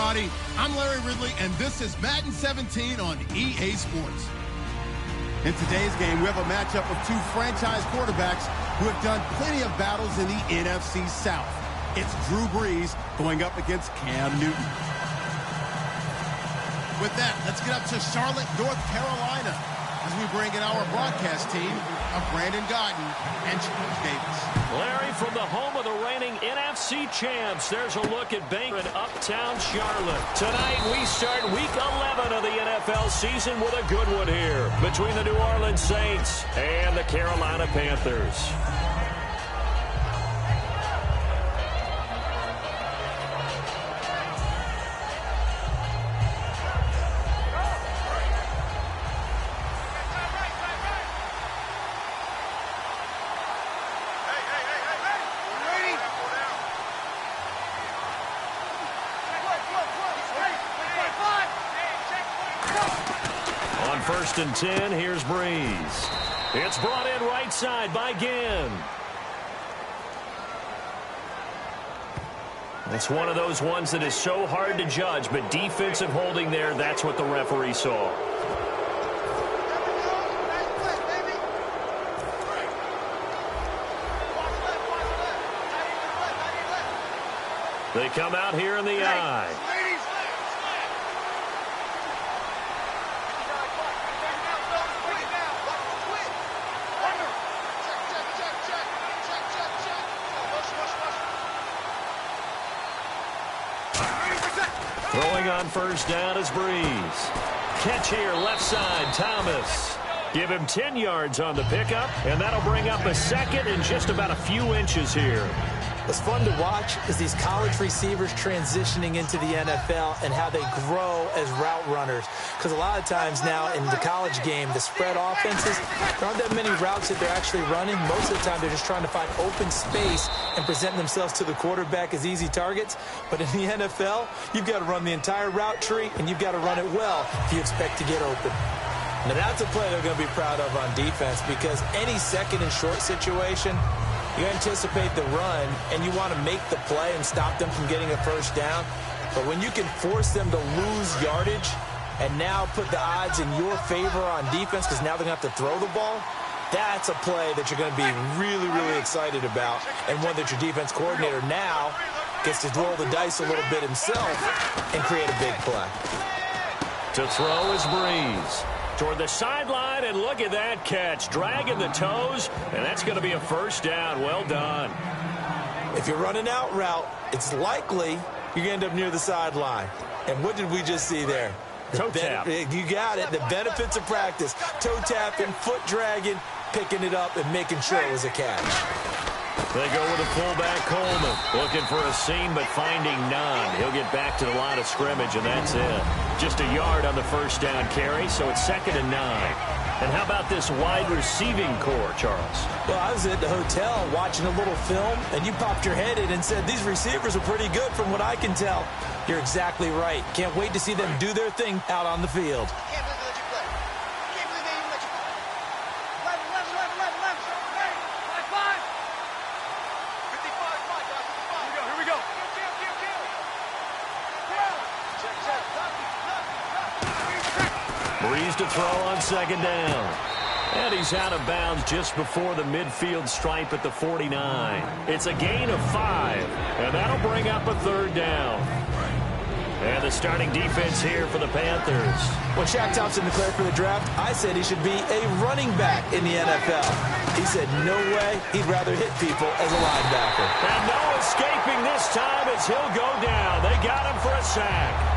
everybody. I'm Larry Ridley, and this is Madden 17 on EA Sports. In today's game, we have a matchup of two franchise quarterbacks who have done plenty of battles in the NFC South. It's Drew Brees going up against Cam Newton. With that, let's get up to Charlotte, North Carolina, as we bring in our broadcast team of Brandon Godden and Charles Davis. Larry, from the home of the reigning NFC champs, there's a look at Baker in uptown Charlotte. Tonight, we start week 11 of the NFL season with a good one here between the New Orleans Saints and the Carolina Panthers. First and 10, here's Brees. It's brought in right side by Ginn. It's one of those ones that is so hard to judge, but defensive holding there, that's what the referee saw. They come out here in the eye. Throwing on first down is Brees. Catch here, left side, Thomas. Give him 10 yards on the pickup, and that'll bring up a second and just about a few inches here. What's fun to watch is these college receivers transitioning into the NFL and how they grow as route runners. Because a lot of times now in the college game, the spread offenses, there aren't that many routes that they're actually running. Most of the time, they're just trying to find open space and present themselves to the quarterback as easy targets. But in the NFL, you've got to run the entire route tree, and you've got to run it well if you expect to get open. Now, that's a play they're going to be proud of on defense, because any second and short situation, you anticipate the run, and you want to make the play and stop them from getting a first down. But when you can force them to lose yardage and now put the odds in your favor on defense because now they're going to have to throw the ball, that's a play that you're going to be really, really excited about, and one that your defense coordinator now gets to roll the dice a little bit himself and create a big play. To throw is Brees. Toward the sideline, and look at that catch. Dragging the toes, and that's going to be a first down. Well done. If you're running out route, it's likely you're going to end up near the sideline. And what did we just see there? Toe tap. You got it. The benefits of practice. Toe tapping, foot dragging, picking it up, and making sure it was a catch. They go with a fullback, Coleman. Looking for a seam, but finding none. He'll get back to the line of scrimmage, and that's it. Just a yard on the first down carry, so it's 2nd and 9. And how about this wide receiving core, Charles? Well, I was at the hotel watching a little film, and you popped your head in and said, these receivers are pretty good from what I can tell. You're exactly right. Can't wait to see them do their thing out on the field. Brees to throw on 2nd down. And he's out of bounds just before the midfield stripe at the 49. It's a gain of 5, and that'll bring up a 3rd down. And the starting defense here for the Panthers. When Shaq Thompson declared for the draft, I said he should be a running back in the NFL. He said no way, he'd rather hit people as a linebacker. And no escaping this time as he'll go down. They got him for a sack.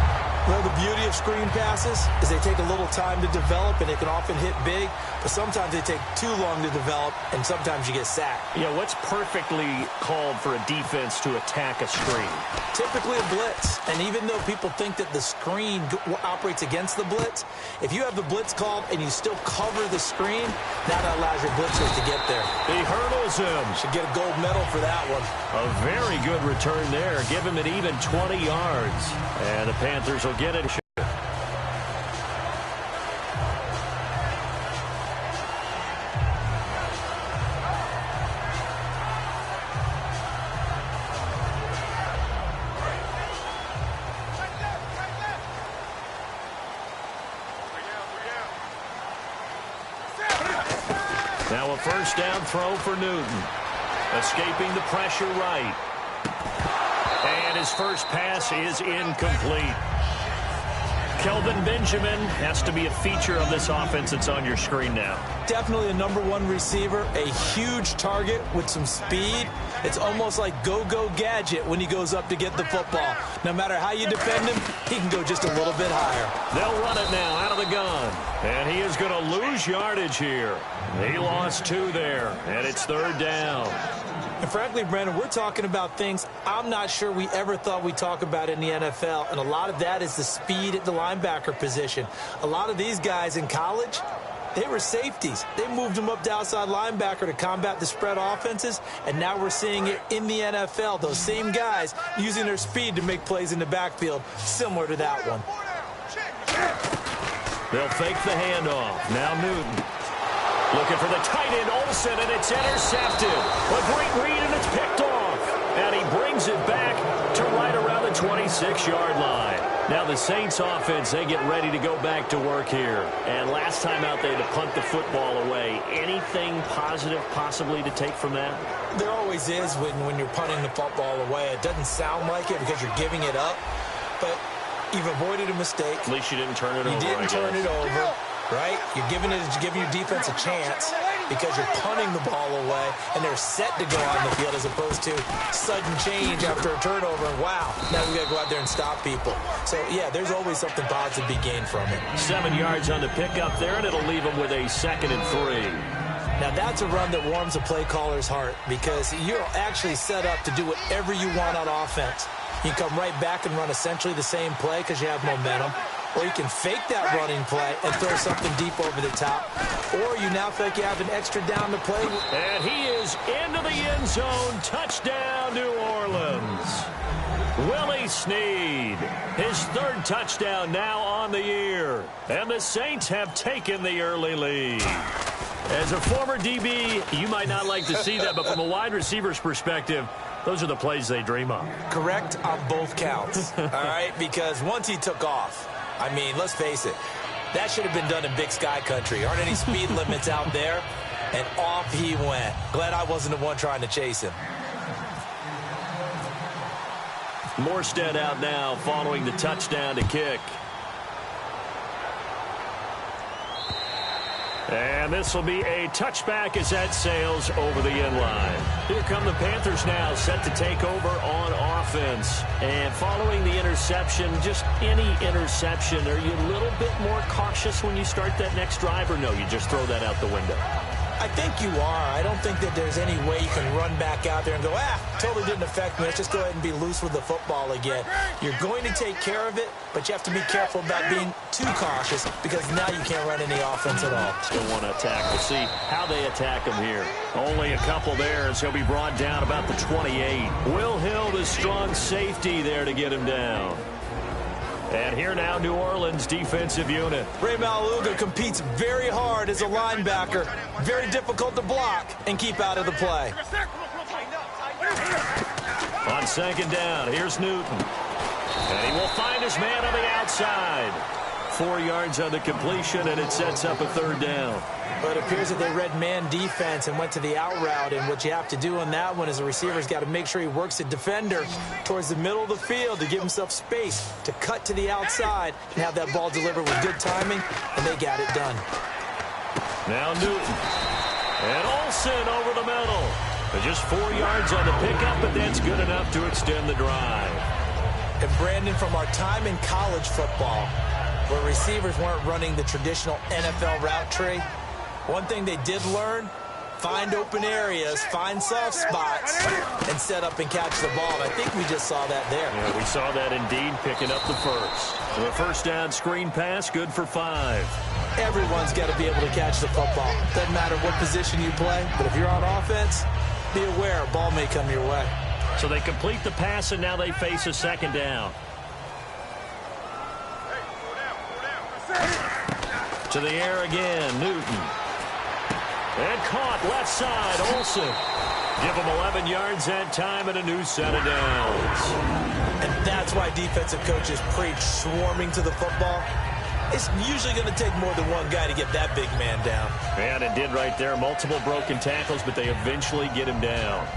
Well, the beauty of screen passes is they take a little time to develop, and they can often hit big, but sometimes they take too long to develop, and sometimes you get sacked. Yeah, what's perfectly called for a defense to attack a screen? Typically a blitz, and even though people think that the screen operates against the blitz, if you have the blitz called and you still cover the screen, that allows your blitzers to get there. He hurdles him. Should get a gold medal for that one. A very good return there. Give him an even 20 yards. And the Panthers will get it. Now a first down throw for Newton. Escaping the pressure right. And his first pass is incomplete. Kelvin Benjamin has to be a feature of this offense that's on your screen now. Definitely a #1 receiver, a huge target with some speed. It's almost like go-go gadget when he goes up to get the football. No matter how you defend him, he can go just a little bit higher. They'll run it now out of the gun. And he is going to lose yardage here. He lost 2 there, and it's 3rd down. And frankly, Brandon, we're talking about things I'm not sure we ever thought we'd talk about in the NFL, and a lot of that is the speed at the linebacker position. A lot of these guys in college, they were safeties. They moved them up to outside linebacker to combat the spread offenses, and now we're seeing it in the NFL. Those same guys using their speed to make plays in the backfield, similar to that one. They'll fake the handoff. Now Newton. Looking for the tight end, Olsen, and it's intercepted. A great read, and it's picked off. And he brings it back to right around the 26-yard line. Now the Saints offense, they get ready to go back to work here. And last time out, they had to punt the football away. Anything positive possibly to take from that? There always is when you're punting the football away. It doesn't sound like it because you're giving it up, but you've avoided a mistake. At least you didn't turn it over. You didn't turn it over. Right? You're giving your defense a chance because you're punting the ball away, and they're set to go on the field as opposed to sudden change after a turnover, and wow, now we got to go out there and stop people. So, yeah, there's always something positive to be gained from it. 7 yards on the pickup there, and it'll leave them with a 2nd and 3. Now, that's a run that warms a play caller's heart because you're actually set up to do whatever you want on offense. You can come right back and run essentially the same play because you have momentum. Or you can fake that running play and throw something deep over the top. Or you now feel like you have an extra down to play. And he is into the end zone. Touchdown, New Orleans. Willie Snead, his 3rd touchdown now on the year. And the Saints have taken the early lead. As a former DB, you might not like to see that, but from a wide receiver's perspective, those are the plays they dream of. Correct on both counts, all right? Because once he took off, I mean, let's face it, that should have been done in Big Sky Country. Aren't any speed limits out there? And off he went. Glad I wasn't the one trying to chase him. Morstead out now following the touchdown to kick. And this will be a touchback as that sails over the end line. Here come the Panthers now, set to take over on offense. And following the interception, just any interception, are you a little bit more cautious when you start that next drive, or no, you just throw that out the window? I think you are. I don't think that there's any way you can run back out there and go, totally didn't affect me. Let's just go ahead and be loose with the football again. You're going to take care of it, but you have to be careful about being too cautious because now you can't run any offense at all. Still want to attack. We'll see how they attack him here. Only a couple there as he'll be brought down about the 28. Will Hill, the strong safety there to get him down. And here now, New Orleans defensive unit. Ray Maluga competes very hard as a linebacker. Very difficult to block and keep out of the play. On 2nd down, here's Newton. And he will find his man on the outside. 4 yards on the completion, and it sets up a 3rd down. But it appears that they read man defense and went to the out route, and what you have to do on that one is the receiver's got to make sure he works the defender towards the middle of the field to give himself space to cut to the outside and have that ball delivered with good timing, and they got it done. Now Newton. And Olsen over the middle. Just 4 yards on the pickup, but that's good enough to extend the drive. And Brandon, from our time in college football, where receivers weren't running the traditional NFL route tree, one thing they did learn, find open areas, find soft spots, and set up and catch the ball. And I think we just saw that there. Yeah, we saw that indeed, picking up the first. So a 1st down screen pass, good for 5. Everyone's got to be able to catch the football. Doesn't matter what position you play, but if you're on offense, be aware a ball may come your way. So they complete the pass, and now they face a 2nd down. To the air again, Newton. And caught left side, Olsen. Give him 11 yards that time and a new set of downs. And that's why defensive coaches preach swarming to the football. It's usually going to take more than one guy to get that big man down. And it did right there. Multiple broken tackles, but they eventually get him down.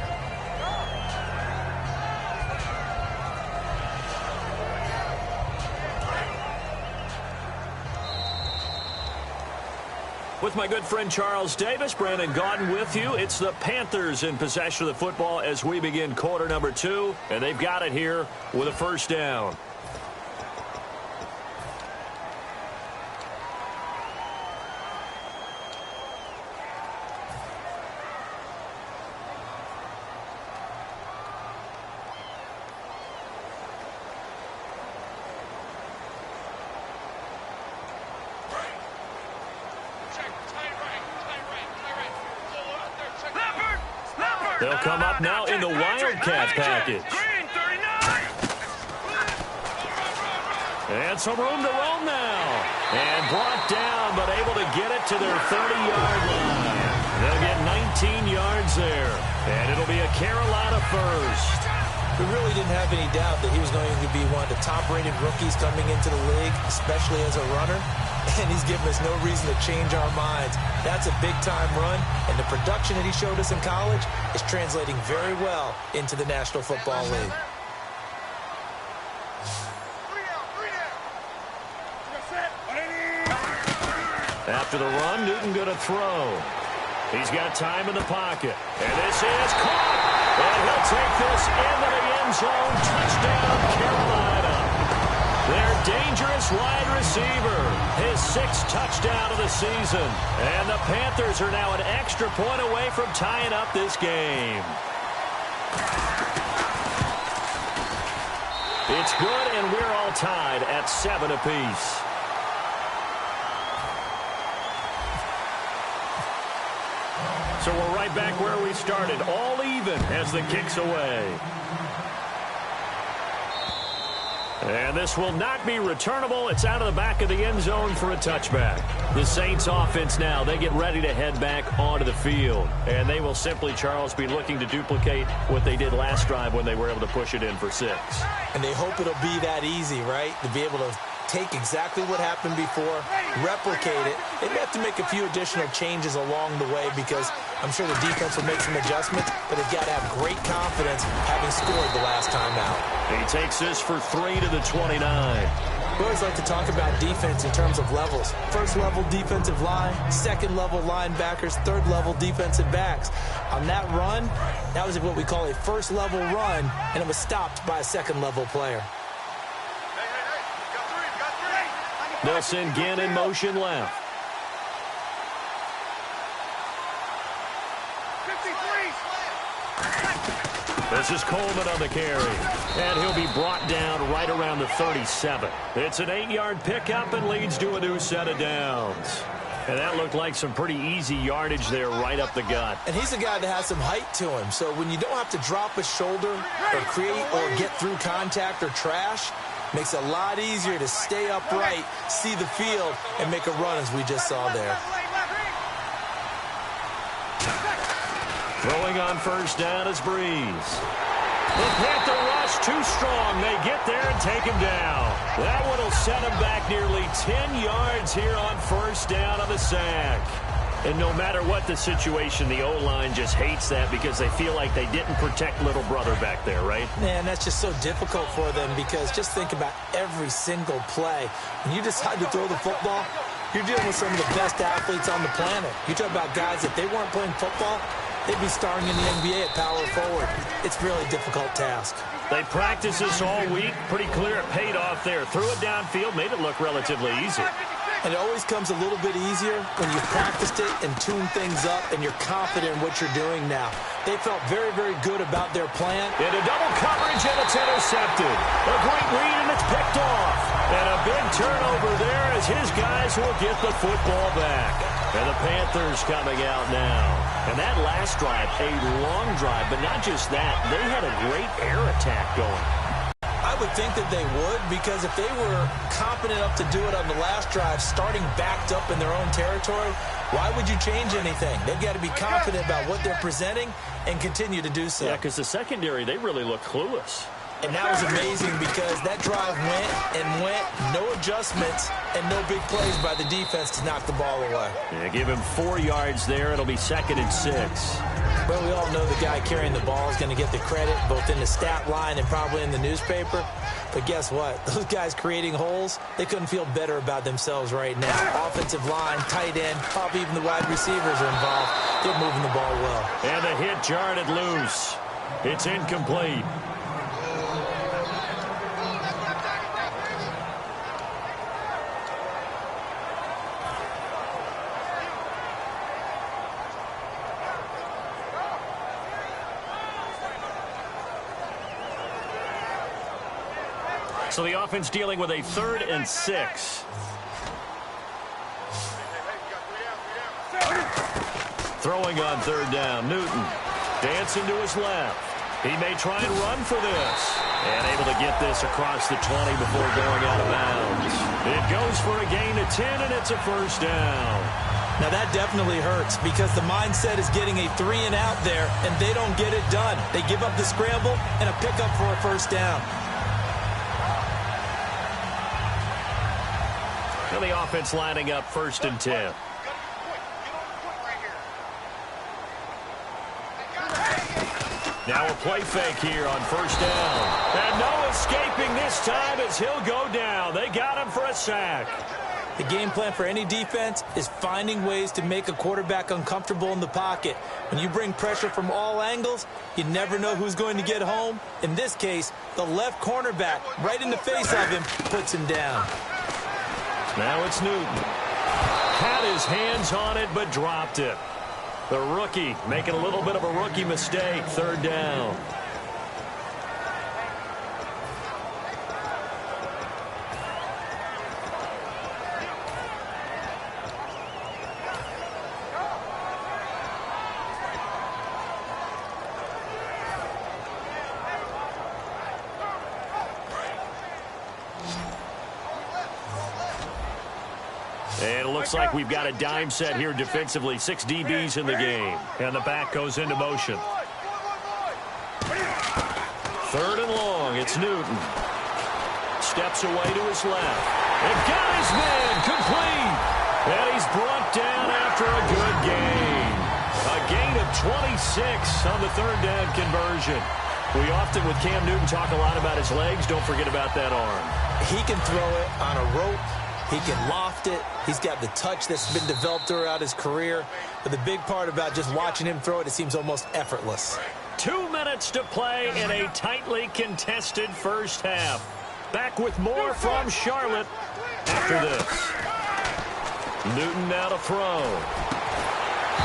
With my good friend Charles Davis, Brandon Gaudin with you. It's the Panthers in possession of the football as we begin quarter number 2, and they've got it here with a first down. They'll come up now in the Wildcat package. And some room to roam now. And brought down, but able to get it to their 30-yard line. They'll get 19 yards there. And it'll be a Carolina first. We really didn't have any doubt that he was going to be one of the top-rated rookies coming into the league, especially as a runner. And he's given us no reason to change our minds. That's a big-time run, and the production that he showed us in college is translating very well into the National Football League. After the run, Newton going to throw. He's got time in the pocket. And this is caught. And he'll take this into the end zone. Touchdown, Carolina. Their dangerous wide receiver. His 6th touchdown of the season. And the Panthers are now an extra point away from tying up this game. It's good, and we're all tied at 7 apiece. So we're right back where we started, all even as the kick's away. And this will not be returnable. It's out of the back of the end zone for a touchback. The Saints offense now, they get ready to head back onto the field. And they will simply, Charles, be looking to duplicate what they did last drive when they were able to push it in for 6. And they hope it'll be that easy, right? To be able to take exactly what happened before, replicate it. They may have to make a few additional changes along the way because I'm sure the defense will make some adjustments, but they've got to have great confidence having scored the last time out. He takes this for 3 to the 29. We always like to talk about defense in terms of levels. First level defensive line, second level linebackers, third level defensive backs. On that run, that was what we call a first level run, and it was stopped by a second level player. They'll send Ginn in motion left. This is Coleman on the carry. And he'll be brought down right around the 37. It's an 8-yard pickup and leads to a new set of downs. And that looked like some pretty easy yardage there right up the gut. And he's a guy that has some height to him. So when you don't have to drop a shoulder or create or get through contact or trash, makes it a lot easier to stay upright, see the field, and make a run as we just saw there. Throwing on first down is Breeze. The Panther rush too strong. They get there and take him down. That one will set him back nearly 10 yards here on first down on the sack. And no matter what the situation, the O-line just hates that because they feel like they didn't protect little brother back there, right? Man, that's just so difficult for them because just think about every single play. When you decide to throw the football, you're dealing with some of the best athletes on the planet. You talk about guys, if they weren't playing football, they'd be starring in the NBA at power forward. It's a really difficult task. They practiced this all week. Pretty clear it paid off there. Threw it downfield, made it look relatively easy. And it always comes a little bit easier when you've practiced it and tuned things up and you're confident in what you're doing now. They felt very, very good about their plan. Into double coverage, and it's intercepted. A great read, and it's picked off. And a big turnover there as his guys will get the football back. And the Panthers coming out now. And that last drive, a long drive, but not just that. They had a great air attack going. I would think that they would, because if they were competent enough to do it on the last drive, starting backed up in their own territory, why would you change anything? They've got to be confident about what they're presenting and continue to do so. Yeah, because the secondary, they really look clueless. And that was amazing because that drive went, no adjustments, and no big plays by the defense to knock the ball away. Yeah, give him 4 yards there. It'll be 2nd and 6. Well, we all know the guy carrying the ball is going to get the credit, both in the stat line and probably in the newspaper. But guess what? Those guys creating holes, they couldn't feel better about themselves right now. Offensive line, tight end, probably even the wide receivers are involved. They're moving the ball well. And the hit jarred it loose. It's incomplete. So the offense dealing with a 3rd and 6. Throwing on 3rd down. Newton dancing to his left. He may try and run for this. And able to get this across the 20 before going out of bounds. It goes for a gain of 10, and it's a 1st down. Now that definitely hurts because the mindset is getting a 3 and out there, and they don't get it done. They give up the scramble and a pickup for a 1st down. So the offense lining up 1st and 10. Now a play fake here on 1st down. And no escaping this time as he'll go down. They got him for a sack. The game plan for any defense is finding ways to make a quarterback uncomfortable in the pocket. When you bring pressure from all angles, you never know who's going to get home. In this case, the left cornerback, right in the face of him, puts him down. Now it's Newton. Had his hands on it, but dropped it. The rookie making a little bit of a rookie mistake. 3rd down. And it looks like we've got a dime set here defensively. 6 DBs in the game. And the back goes into motion. 3rd and long. It's Newton. Steps away to his left. And got his man complete. And he's brought down after a good gain. A gain of 26 on the 3rd down conversion. We often, with Cam Newton, talk a lot about his legs. Don't forget about that arm. He can throw it on a rope. He can loft it. He's got the touch that's been developed throughout his career. But the big part about just watching him throw it, it seems almost effortless. 2 minutes to play in a tightly contested 1st half. Back with more from Charlotte after this. Newton now to throw.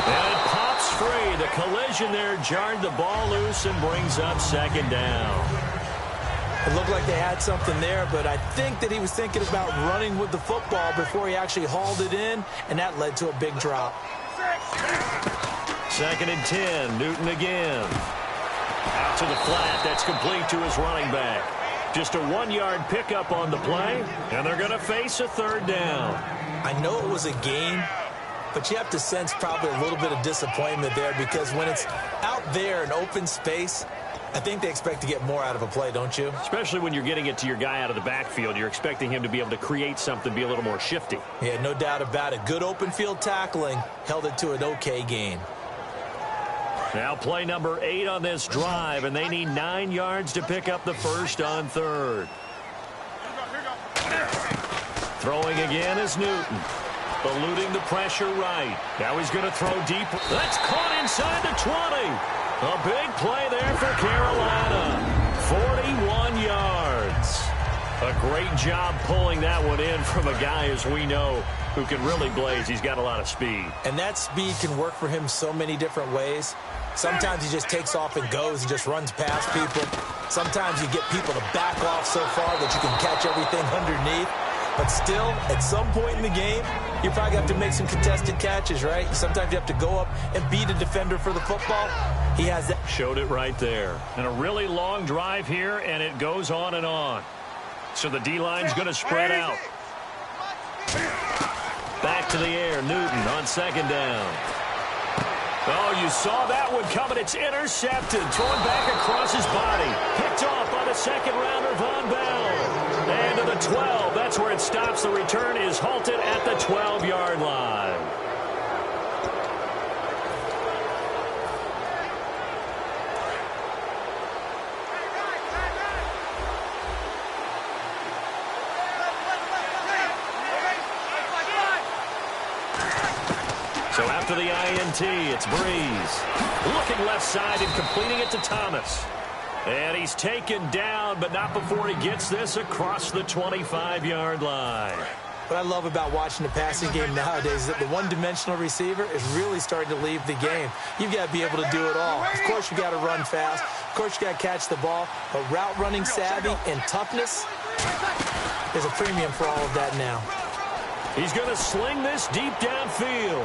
And it pops free. The collision there jarred the ball loose and brings up 2nd down. It looked like they had something there, but I think that he was thinking about running with the football before he actually hauled it in, and that led to a big drop. 2nd and 10. Newton again. Out to the flat. That's complete to his running back. Just a 1-yard pickup on the play, and they're going to face a 3rd down. I know it was a gain, but you have to sense probably a little bit of disappointment there because when it's out there in open space, I think they expect to get more out of a play, don't you? Especially when you're getting it to your guy out of the backfield. You're expecting him to be able to create something, be a little more shifty. Yeah, no doubt about it. Good open field tackling held it to an okay gain. Now play number 8 on this drive, and they need 9 yards to pick up the 1st on 3rd. Throwing again is Newton. Eluding the pressure right. Now he's going to throw deep. That's caught inside the 20. A big play there for Carolina. 41 yards. A great job pulling that one in from a guy, as we know, who can really blaze. He's got a lot of speed. And that speed can work for him so many different ways. Sometimes he just takes off and goes and just runs past people. Sometimes you get people to back off so far that you can catch everything underneath. But still, at some point in the game, you probably have to make some contested catches, right? Sometimes you have to go up and beat a defender for the football. He has that. Showed it right there. And a really long drive here, and it goes on and on. So the D-line's going to spread out. Back to the air, Newton on 2nd down. Oh, you saw that one coming. It's intercepted. Thrown back across his body. Picked off by the second-rounder, Von Bell. And to the 12. That's where it stops. The return is halted at the 12-yard line. So after the INT, it's Breeze. Looking left side and completing it to Thomas. And he's taken down, but not before he gets this across the 25-yard line. What I love about watching the passing game nowadays is that the one-dimensional receiver is really starting to leave the game. You've got to be able to do it all. Of course, you got to run fast. Of course, you got to catch the ball. But route running savvy and toughness, there's a premium for all of that now. He's going to sling this deep downfield.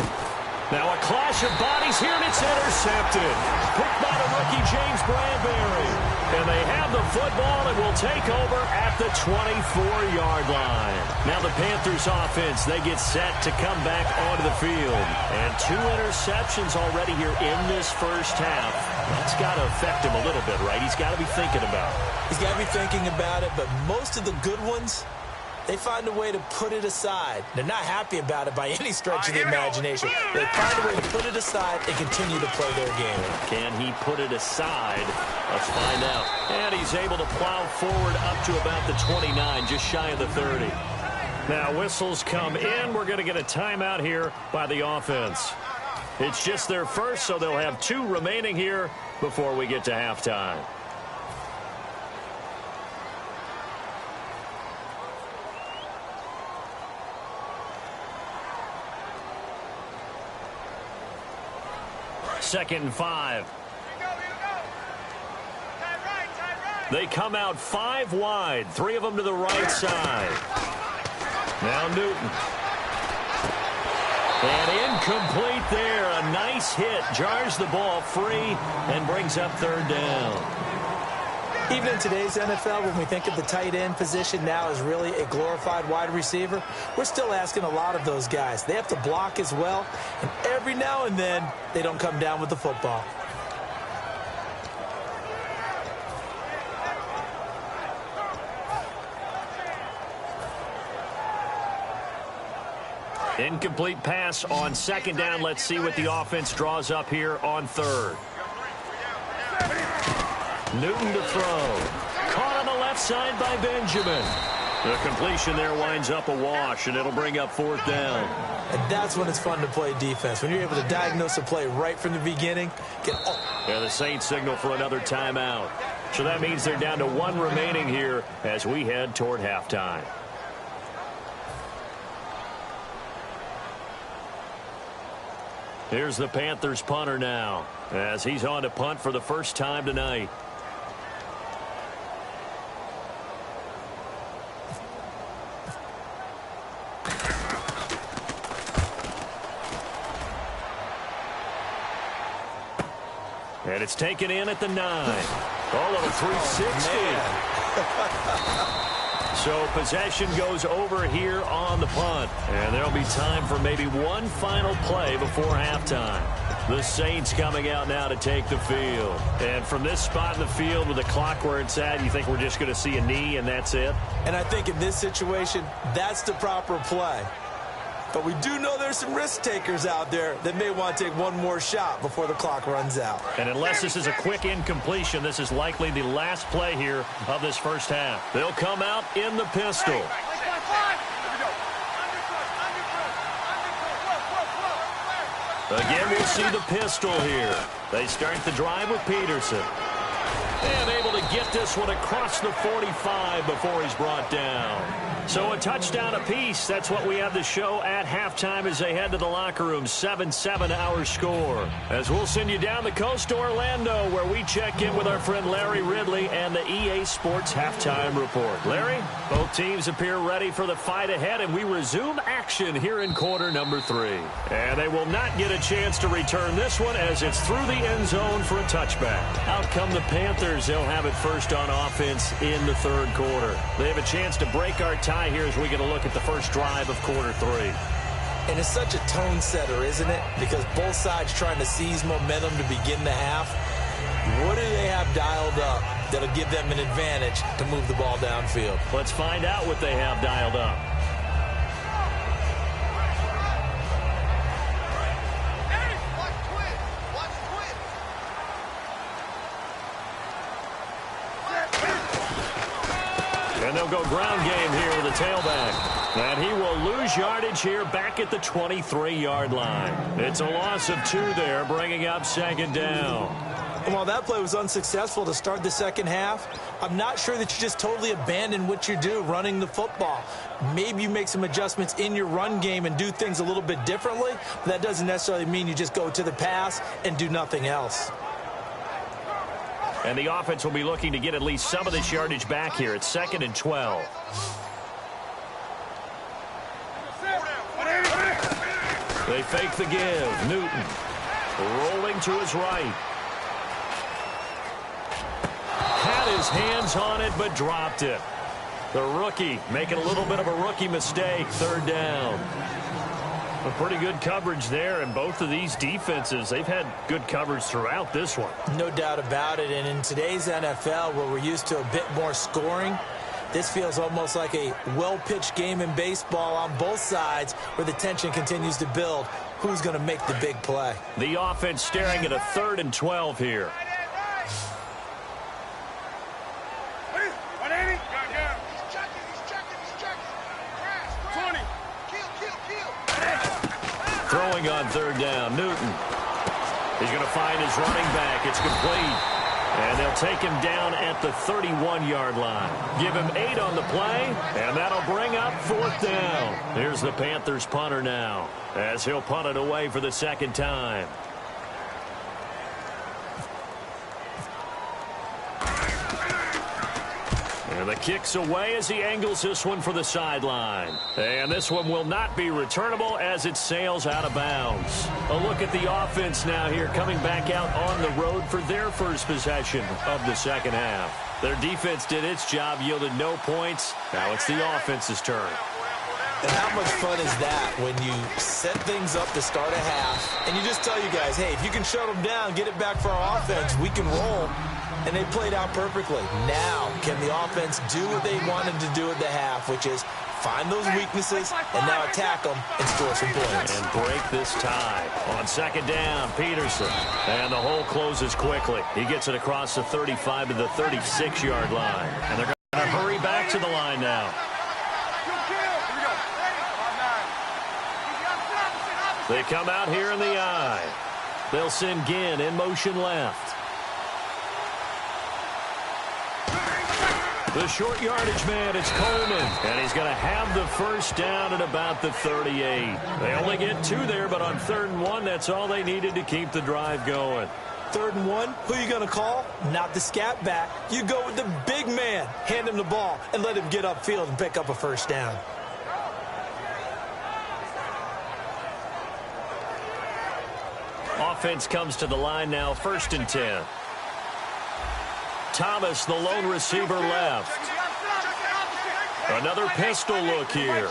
Now a clash of bodies here, and it's intercepted. Picked by the rookie James Bradbury. And they have the football and will take over at the 24-yard line. Now the Panthers offense, they get set to come back onto the field. And 2 interceptions already here in this first half. That's got to affect him a little bit, right? He's got to be thinking about it. He's got to be thinking about it, but most of the good ones, they find a way to put it aside. They're not happy about it by any stretch of the imagination. They find a way to put it aside and continue to play their game. Can he put it aside? Let's find out. And he's able to plow forward up to about the 29, just shy of the 30. Now whistles come in. We're going to get a timeout here by the offense. It's just their first, so they'll have 2 remaining here before we get to halftime. Second and 5. They come out 5 wide. 3 of them to the right side. Now Newton. And incomplete there. A nice hit. Jars the ball free and brings up 3rd down. Even in today's NFL, when we think of the tight end position now as really a glorified wide receiver, we're still asking a lot of those guys. They have to block as well, and every now and then, they don't come down with the football. Incomplete pass on 2nd down. Let's see what the offense draws up here on 3rd. Newton to throw. Caught on the left side by Benjamin. The completion there winds up a wash, and it'll bring up 4th down. And that's when it's fun to play defense. When you're able to diagnose a play right from the beginning. Yeah, the Saints signal for another timeout. So that means they're down to 1 remaining here as we head toward halftime. Here's the Panthers punter now as he's on to punt for the first time tonight. And it's taken in at the 9. Oh, little 360. So possession goes over here on the punt. And there'll be time for maybe one final play before halftime. The Saints coming out now to take the field. And from this spot in the field with the clock where it's at, you think we're just going to see a knee and that's it? And I think in this situation, that's the proper play. But we do know there's some risk takers out there that may want to take one more shot before the clock runs out. And unless this is a quick incompletion, this is likely the last play here of this first half. They'll come out in the pistol. Again, we'll see the pistol here. They start the drive with Peterson. And able to get this one across the 45 before he's brought down. So a touchdown apiece. That's what we have to show at halftime as they head to the locker room. 7-7 our score. As we'll send you down the coast to Orlando, where we check in with our friend Larry Ridley and the EA Sports Halftime Report. Larry, both teams appear ready for the fight ahead, and we resume action here in quarter number 3. And they will not get a chance to return this one as it's through the end zone for a touchback. Out come the Panthers. They'll have it first on offense in the third quarter. They have a chance to break our tie here as we get a look at the first drive of quarter 3. And it's such a tone setter, isn't it? Because both sides trying to seize momentum to begin the half. What do they have dialed up that'll give them an advantage to move the ball downfield? Let's find out what they have dialed up. And they'll go ground game here with a tailback. And he will lose yardage here back at the 23-yard line. It's a loss of 2 there, bringing up second down. And while that play was unsuccessful to start the second half, I'm not sure that you just totally abandon what you do running the football. Maybe you make some adjustments in your run game and do things a little bit differently. But that doesn't necessarily mean you just go to the pass and do nothing else. And the offense will be looking to get at least some of this yardage back here. It's 2nd and 12. They fake the give. Newton rolling to his right. Had his hands on it, but dropped it. The rookie making a little bit of a rookie mistake. 3rd down. A pretty good coverage there, and both of these defenses, they've had good coverage throughout this one. No doubt about it, and in today's NFL, where we're used to a bit more scoring, this feels almost like a well-pitched game in baseball on both sides where the tension continues to build. Who's going to make the big play? The offense staring at a 3rd and 12 here. Throwing on 3rd down, Newton. He's going to find his running back. It's complete. And they'll take him down at the 31-yard line. Give him 8 on the play, and that'll bring up 4th down. Here's the Panthers punter now, as he'll punt it away for the 2nd time. And the kick's away as he angles this one for the sideline. And this one will not be returnable as it sails out of bounds. A look at the offense now here, coming back out on the road for their first possession of the second half. Their defense did its job, yielded no points. Now it's the offense's turn. And how much fun is that when you set things up to start a half and you just tell you guys, hey, if you can shut them down, get it back for our offense, we can roll. And they played out perfectly. Now, can the offense do what they wanted to do at the half, which is find those weaknesses and now attack them and score some points. And break this tie. On 2nd down, Peterson. And the hole closes quickly. He gets it across the 35 to the 36-yard line. And they're going to hurry back to the line now. They come out here in the I. They'll send Ginn in motion left. The short yardage man, it's Coleman. And he's going to have the first down at about the 38. They only get 2 there, but on 3rd and 1, that's all they needed to keep the drive going. 3rd and 1, who are you going to call? Not the scat back. You go with the big man. Hand him the ball and let him get upfield and pick up a first down. Offense comes to the line now, 1st and 10. Thomas, the lone receiver, left. Another pistol look here.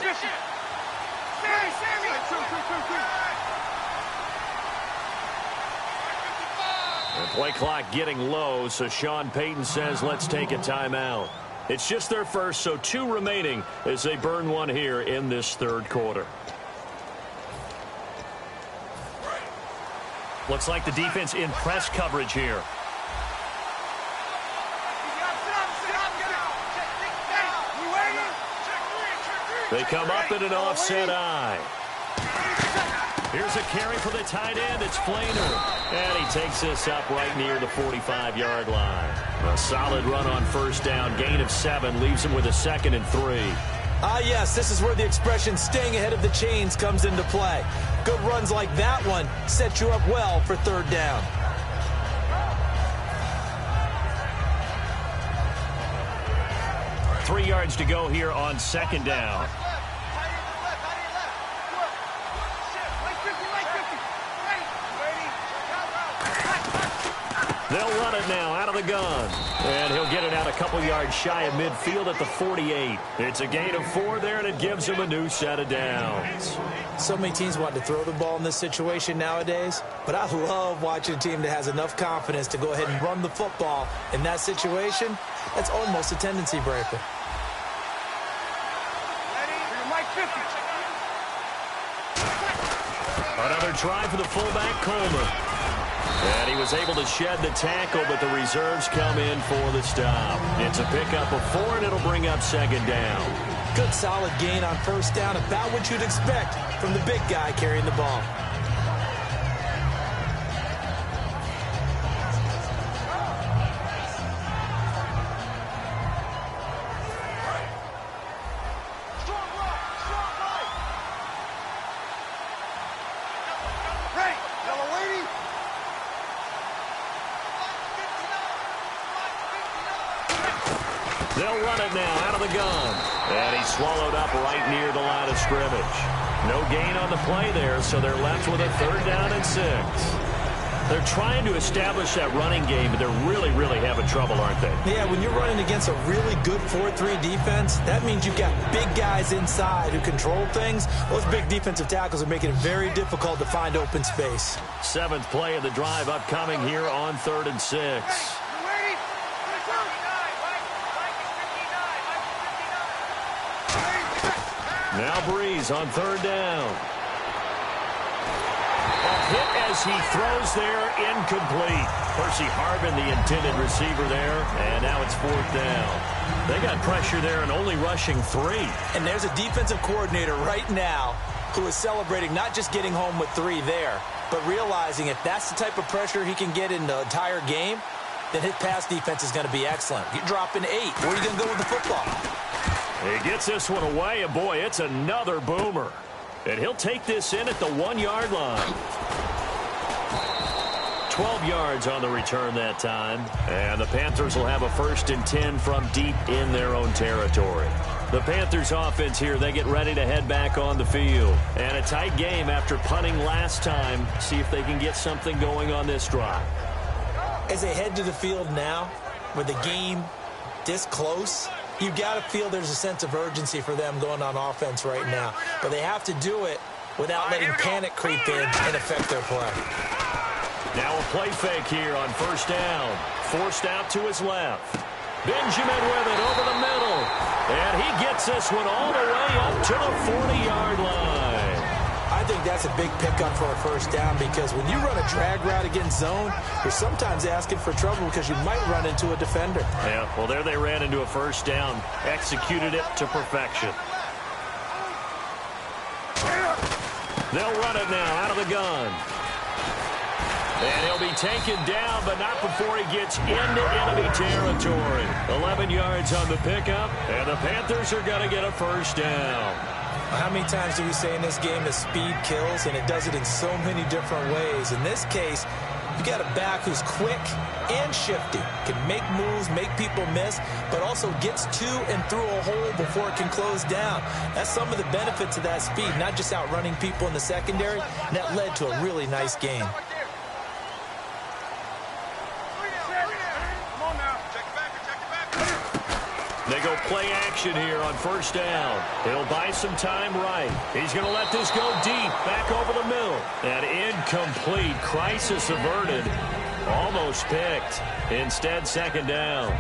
The play clock getting low, so Sean Payton says, let's take a timeout. It's just their first, so 2 remaining as they burn one here in this 3rd quarter. Looks like the defense in press coverage here. They come up in an offset I. Here's a carry for the tight end. It's Flainer. And he takes this up right near the 45-yard line. A solid run on 1st down. Gain of 7 leaves him with a 2nd and 3. Yes, this is where the expression staying ahead of the chains comes into play. Good runs like that one set you up well for 3rd down. Three yards to go here on 2nd down. They'll run it now out of the gun. And he'll get it out a couple yards shy of midfield at the 48. It's a gain of 4 there, and it gives him a new set of downs. So many teams want to throw the ball in this situation nowadays, but I love watching a team that has enough confidence to go ahead and run the football. In that situation, that's almost a tendency breaker. Another try for the fullback, Coleman. And he was able to shed the tackle, but the reserves come in for the stop. It's a pickup of 4, and it'll bring up second down. Good solid gain on first down, about what you'd expect from the big guy carrying the ball. They'll run it now out of the gun. And he's swallowed up right near the line of scrimmage. No gain on the play there, so they're left with a 3rd down and 6. They're trying to establish that running game, but they're really having trouble, aren't they? Yeah, when you're running against a really good 4-3 defense, that means you've got big guys inside who control things. Those big defensive tackles are making it very difficult to find open space. 7th play of the drive upcoming here on 3rd and 6. Now Breeze on 3rd down. A hit as he throws there, incomplete. Percy Harvin, the intended receiver there, and now it's 4th down. They got pressure there and only rushing 3. And there's a defensive coordinator right now who is celebrating not just getting home with 3 there, but realizing if that's the type of pressure he can get in the entire game, then his pass defense is going to be excellent. You're dropping 8. Where are you going to go with the football? He gets this one away, and boy, it's another boomer. And he'll take this in at the 1-yard line. 12 yards on the return that time. And the Panthers will have a 1st and 10 from deep in their own territory. The Panthers offense here, they get ready to head back on the field. And a tight game after punting last time. See if they can get something going on this drive. As they head to the field now, with the game this close, you've got to feel there's a sense of urgency for them going on offense right now. But they have to do it without letting panic creep in and affect their play. Now a play fake here on 1st down. Forced out to his left. Benjamin with it over the middle. And he gets this one all the way up to the 40-yard line. I think that's a big pickup for a 1st down, because when you run a drag route against zone, you're sometimes asking for trouble because you might run into a defender. Yeah, well, there they ran into a 1st down, executed it to perfection. They'll run it now out of the gun. And he'll be taken down, but not before he gets into enemy territory. 11 yards on the pickup, and the Panthers are going to get a 1st down. How many times do we say in this game that speed kills, and it does it in so many different ways? In this case, you got a back who's quick and shifty, can make moves, make people miss, but also gets to and through a hole before it can close down. That's some of the benefits of that speed, not just outrunning people in the secondary. And that led to a really nice game. They go play action here on 1st down. He'll buy some time right. He's going to let this go deep, back over the middle. And incomplete. Crisis averted. Almost picked. Instead, 2nd down.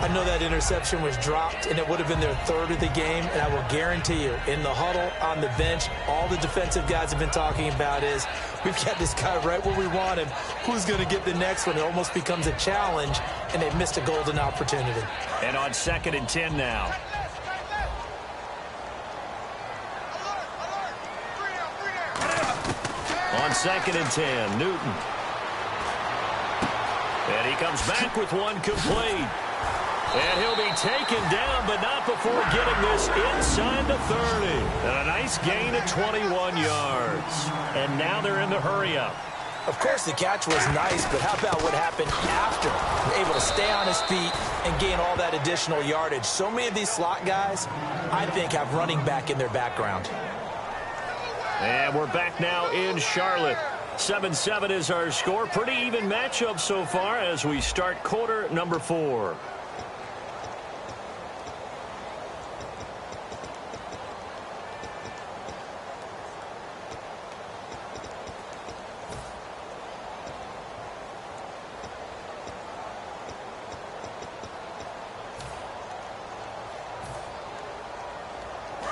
I know that interception was dropped, and it would have been their 3rd of the game, and I will guarantee you, in the huddle, on the bench, all the defensive guys have been talking about is, we've got this guy right where we want him. Who's going to get the next one? It almost becomes a challenge, and they've missed a golden opportunity. And on 2nd and 10 now. On 2nd and 10, Newton. And he comes back with one complete. And he'll be taken down, but not before getting this inside the 30. And a nice gain of 21 yards. And now they're in the hurry-up. Of course, the catch was nice, but how about what happened after? Able to stay on his feet and gain all that additional yardage. So many of these slot guys, I think, have running back in their background. And we're back now in Charlotte. 7-7 is our score. Pretty even matchup so far as we start quarter number 4.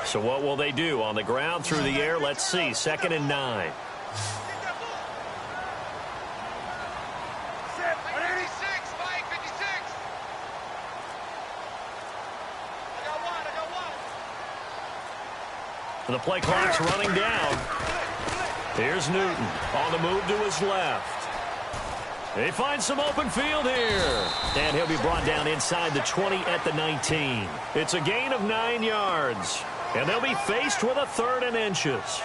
So what will they do? On the ground, through the air, let's see. 2nd and 9. The play clock's running down. Here's Newton on the move to his left. He finds some open field here. And he'll be brought down inside the 20 at the 19. It's a gain of 9 yards. And they'll be faced with a 3rd and inches.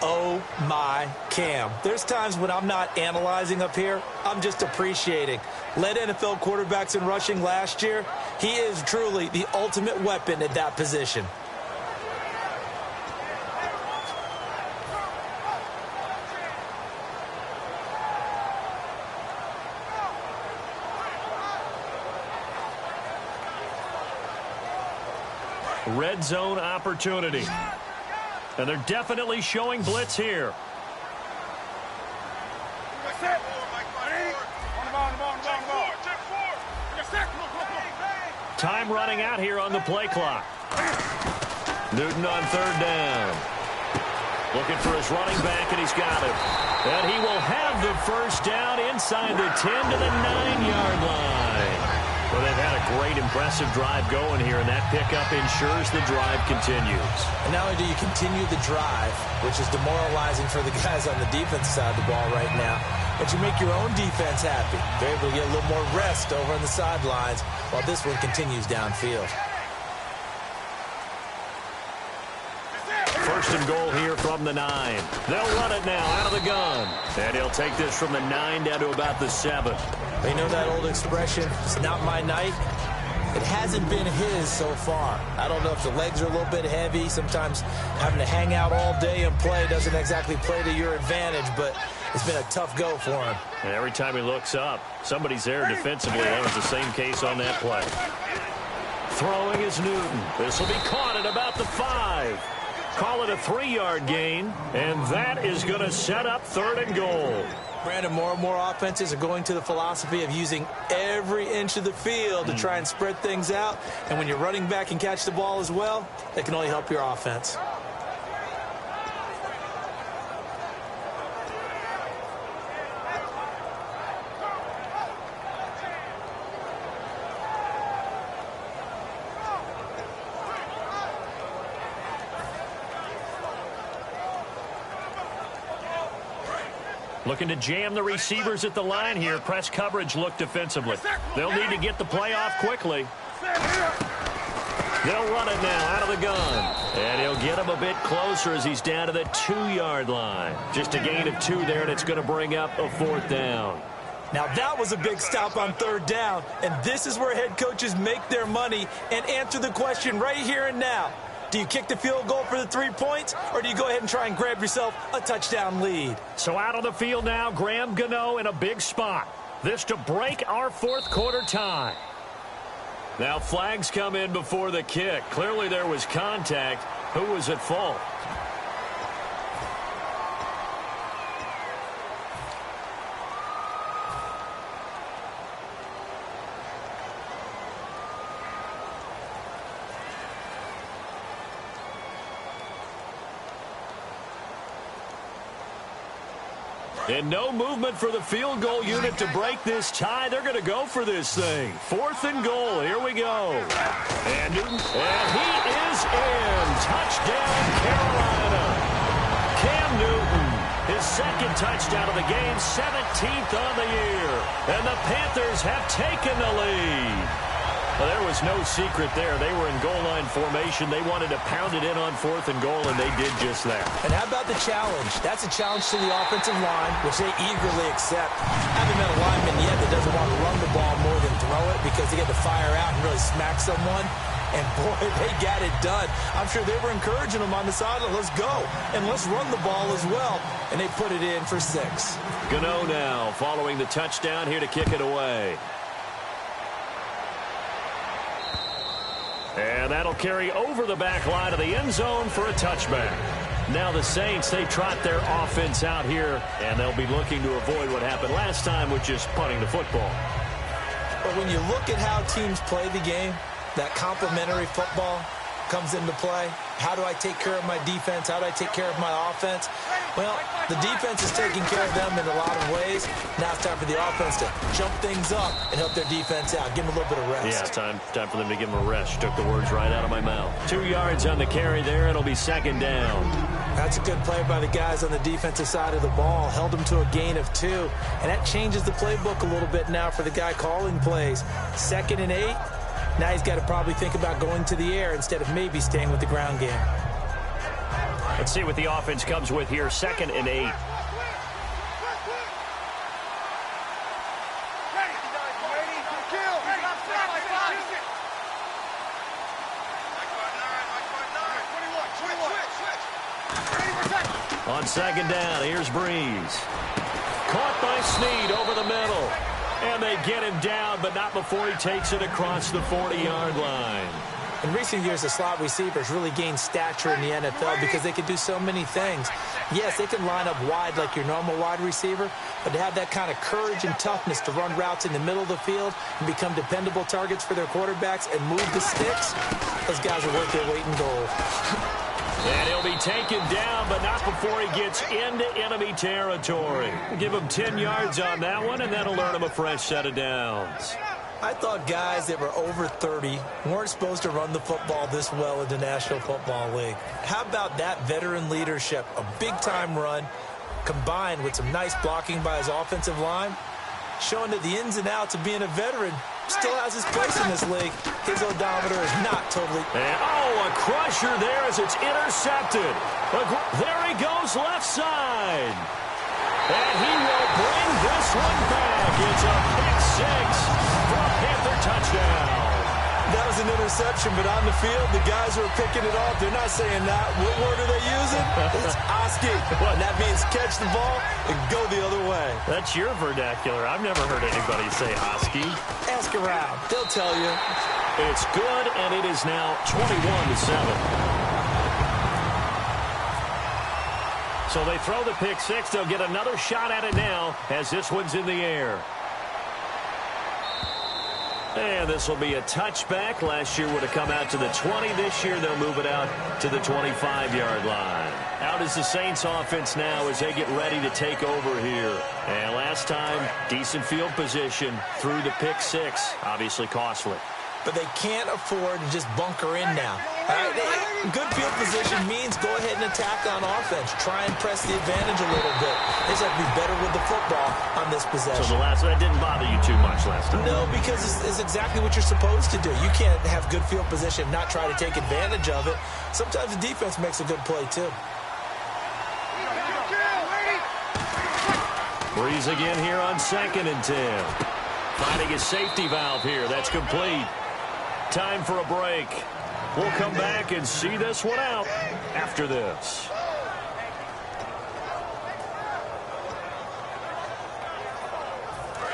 Oh, my Cam. There's times when I'm not analyzing up here. I'm just appreciating. Led NFL quarterbacks in rushing last year. He is truly the ultimate weapon at that position. Red zone opportunity. And they're definitely showing blitz here. Time running out here on the play clock. Newton on 3rd down. Looking for his running back, and he's got it. And he will have the first down inside the 10 to the 9-yard line. Well, they've had a great, impressive drive going here, and that pickup ensures the drive continues. And not only do you continue the drive, which is demoralizing for the guys on the defense side of the ball right now, but you make your own defense happy. They're able to get a little more rest over on the sidelines while this one continues downfield. 1st and goal here from the 9. They'll run it now out of the gun. And he'll take this from the 9 down to about the 7. You know that old expression, it's not my night? It hasn't been his so far. I don't know if the legs are a little bit heavy. Sometimes having to hang out all day and play doesn't exactly play to your advantage, but it's been a tough go for him. And every time he looks up, somebody's there defensively. That was the same case on that play. Throwing is Newton. This will be caught at about the 5. Call it a 3-yard gain, and that is going to set up 3rd and goal. Brandon, more and more offenses are going to the philosophy of using every inch of the field to try and spread things out. And when you're running back and catch the ball as well, that can only help your offense. Looking to jam the receivers at the line here. Press coverage look defensively. They'll need to get the play off quickly. They'll run it now out of the gun. And he'll get him a bit closer as he's down to the 2-yard line. Just a gain of 2 there, and it's going to bring up a 4th down. Now that was a big stop on 3rd down, and this is where head coaches make their money and answer the question right here and now. Do you kick the field goal for the 3 points, or do you go ahead and try and grab yourself a touchdown lead? So out on the field now, Graham Gano in a big spot. This to break our 4th quarter tie. Now flags come in before the kick. Clearly there was contact. Who was at fault? And no movement for the field goal unit to break this tie. They're going to go for this thing. 4th and goal. Here we go. And Newton. And he is in. Touchdown, Carolina. Cam Newton, his 2nd touchdown of the game, 17th on the year. And the Panthers have taken the lead. Well, there was no secret there. They were in goal line formation. They wanted to pound it in on 4th and goal, and they did just that. And how about the challenge? That's a challenge to the offensive line, which they eagerly accept. Haven't met a lineman yet that doesn't want to run the ball more than throw it because they get to fire out and really smack someone. And, boy, they got it done. I'm sure they were encouraging them on the sideline. Let's go, and let's run the ball as well. And they put it in for 6. Gano now following the touchdown here to kick it away. And that'll carry over the back line of the end zone for a touchback. Now the Saints, they trot their offense out here, and they'll be looking to avoid what happened last time with just punting the football. But when you look at how teams play the game, that complementary football comes into play. How do I take care of my defense? How do I take care of my offense? Well, the defense is taking care of them in a lot of ways. Now it's time for the offense to jump things up and help their defense out. Give them a little bit of rest. Yeah, time for them to give them a rest. You took the words right out of my mouth. 2 yards on the carry there. It'll be 2nd down. That's a good play by the guys on the defensive side of the ball. Held them to a gain of 2. And that changes the playbook a little bit now for the guy calling plays. 2nd and 8. Now he's got to probably think about going to the air instead of maybe staying with the ground game. Let's see what the offense comes with here. 2nd and 8. On 2nd down, here's Breeze. Caught by Snead over the middle. And they get him down, but not before he takes it across the 40-yard line. In recent years, the slot receivers really gained stature in the NFL because they can do so many things. Yes, they can line up wide like your normal wide receiver, but to have that kind of courage and toughness to run routes in the middle of the field and become dependable targets for their quarterbacks and move the sticks, those guys are worth their weight in gold. And he'll be taken down, but not before he gets into enemy territory. Give him 10 yards on that one, and that'll earn him a fresh set of downs. I thought guys that were over 30 weren't supposed to run the football this well in the National Football League. How about that veteran leadership? A big-time run combined with some nice blocking by his offensive line, showing that the ins and outs of being a veteran still has his place in this league. His odometer is not totally... And, a crusher there as it's intercepted. There he goes left side. And he will bring this one back. It's a pick 6 for a Panther touchdown. That was an interception, but on the field, the guys who are picking it off, they're not saying that. What word are they using? It's Oski. And that means catch the ball and go the other way. That's your vernacular. I've never heard anybody say Oski. Ask around. They'll tell you. It's good, and it is now 21-7. So they throw the pick 6. They'll get another shot at it now as this one's in the air. And this will be a touchback. Last year would have come out to the 20. This year they'll move it out to the 25-yard line. Out is the Saints offense now as they get ready to take over here. And last time, decent field position through the pick 6. Obviously costly. But they can't afford to just bunker in now. Good field position means go ahead and attack on offense. Try and press the advantage a little bit. They just have to be better with the football on this possession. So that didn't bother you too much last time? No, because it's exactly what you're supposed to do. You can't have good field position and not try to take advantage of it. Sometimes the defense makes a good play, too. Breeze again here on 2nd and 10. Finding his safety valve here. That's complete. Time for a break. We'll come back and see this one out after this.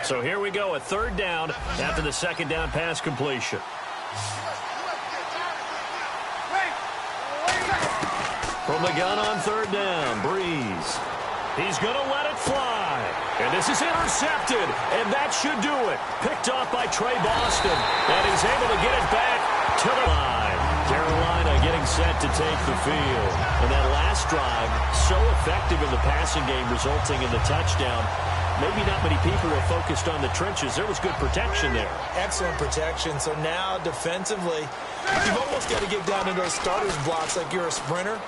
So here we go, a 3rd down after the 2nd down pass completion. From the gun on 3rd down, Breeze. He's going to let it fly. And this is intercepted, and that should do it. Picked off by Trey Boston, and he's able to get it back to the line. Carolina getting set to take the field. And that last drive, so effective in the passing game, resulting in the touchdown. Maybe not many people were focused on the trenches. There was good protection there. Excellent protection. So now, defensively, you've almost got to get down in those starters blocks like you're a sprinter.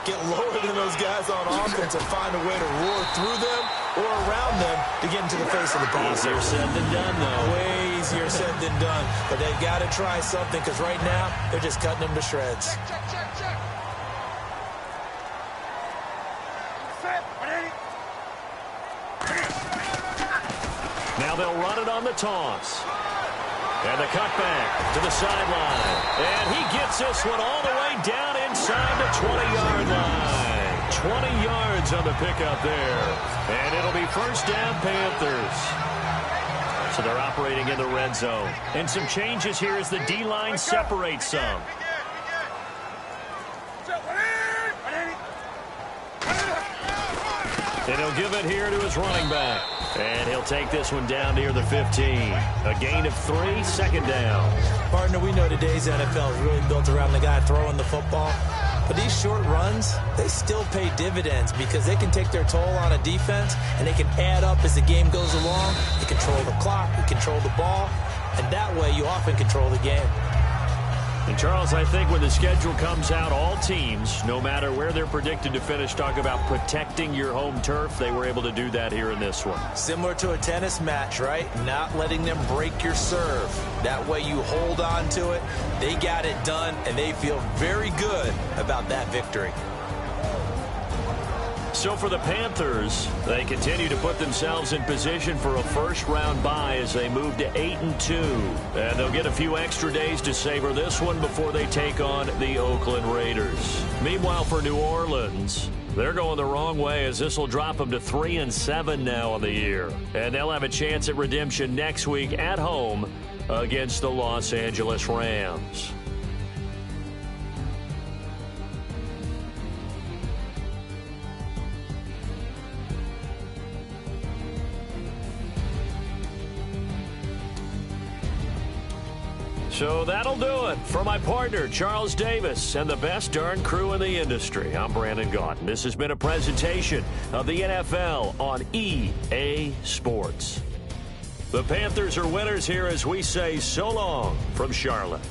Get lower than those guys on offense and find a way to roar through them or around them to get into the face of the pass. Easier said than done, though. Way easier said than done. But they've got to try something because right now they're just cutting them to shreds. Now they'll run it on the toss. And the cutback to the sideline. And he gets this one all the way down inside the 20-yard line. 20 yards on the pickup there. And it'll be first down, Panthers. So they're operating in the red zone. And some changes here as the D-line separates some. And he'll give it here to his running back. And he'll take this one down near the 15. A gain of 3, second down. Partner, we know today's NFL is really built around the guy throwing the football. But these short runs, they still pay dividends because they can take their toll on a defense, and they can add up as the game goes along. You control the clock, you control the ball, and that way you often control the game. And, Charles, I think when the schedule comes out, all teams, no matter where they're predicted to finish, talk about protecting your home turf. They were able to do that here in this one. Similar to a tennis match, right? Not letting them break your serve. That way you hold on to it. They got it done, and they feel very good about that victory. So for the Panthers, they continue to put themselves in position for a first-round bye as they move to 8-2. And they'll get a few extra days to savor this one before they take on the Oakland Raiders. Meanwhile, for New Orleans, they're going the wrong way as this will drop them to 3-7 now on the year. And they'll have a chance at redemption next week at home against the Los Angeles Rams. So that'll do it for my partner, Charles Davis, and the best darn crew in the industry. I'm Brandon Gaudin. This has been a presentation of the NFL on EA Sports. The Panthers are winners here as we say so long from Charlotte.